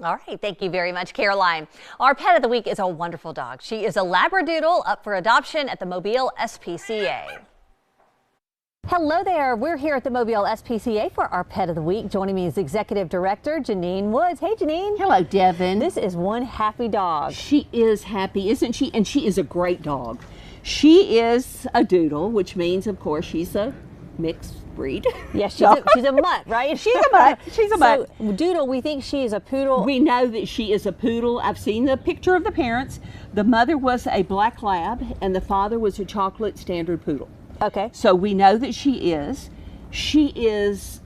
All right, thank you very much, Caroline. Our pet of the week is a wonderful dog. She is a Labradoodle up for adoption at the Mobile SPCA. Hello there. We're here at the Mobile SPCA for our pet of the week. Joining me is Executive Director Janine Woods. Hey, Janine. Hello, Devin. This is one happy dog. She is happy, isn't she? And she is a great dog. She is a doodle, which means, of course, she's a mixed breed. Yes, she's a mutt, right? She's a mutt. She's a mutt. So, Doodle, we think she is a poodle. We know that she is a poodle. I've seen the picture of the parents. The mother was a black lab, and the father was a chocolate standard poodle. Okay. So we know that she is. She is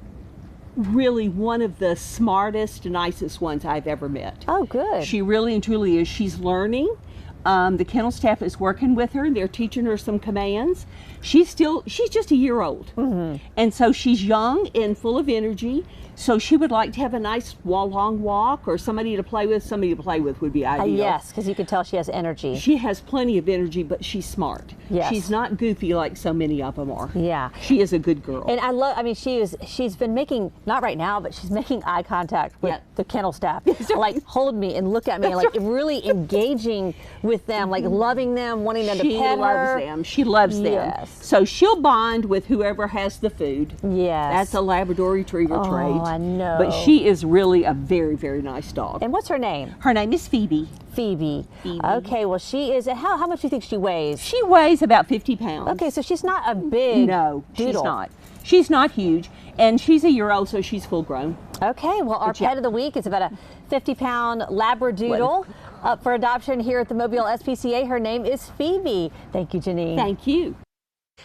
really one of the smartest, nicest ones I've ever met. Oh, good. She really and truly is. She's learning. The kennel staff is working with her. They're teaching her some commands. She's just a year old. Mm-hmm. And so she's young and full of energy. So she would like to have a nice long walk or somebody to play with. Somebody to play with would be ideal. Yes, because you can tell she has energy. She has plenty of energy, but she's smart. Yes. She's not goofy like so many of them are. Yeah. She is a good girl. And I mean, she's been making, not right now, but she's making eye contact with the kennel staff. Like, hold me and look at me, like really engaging with them, like loving them, wanting them to pet her. She loves them. Yes. So she'll bond with whoever has the food. Yes. That's a Labrador Retriever trait. Oh, I know. But she is really a very, very nice dog. And what's her name? Her name is Phoebe. Phoebe. Okay, well, she is, how much do you think she weighs? She weighs about 50 pounds. Okay, so she's not a big No, doodle. she's not. She's not huge, and she's a year old, so she's full grown. Okay, well, our pet of the week is about a 50-pound Labradoodle up for adoption here at the Mobile SPCA. Her name is Phoebe. Thank you, Janine. Thank you.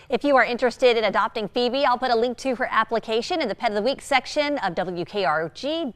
If you are interested in adopting Phoebe, I'll put a link to her application in the Pet of the Week section of WKRG.com.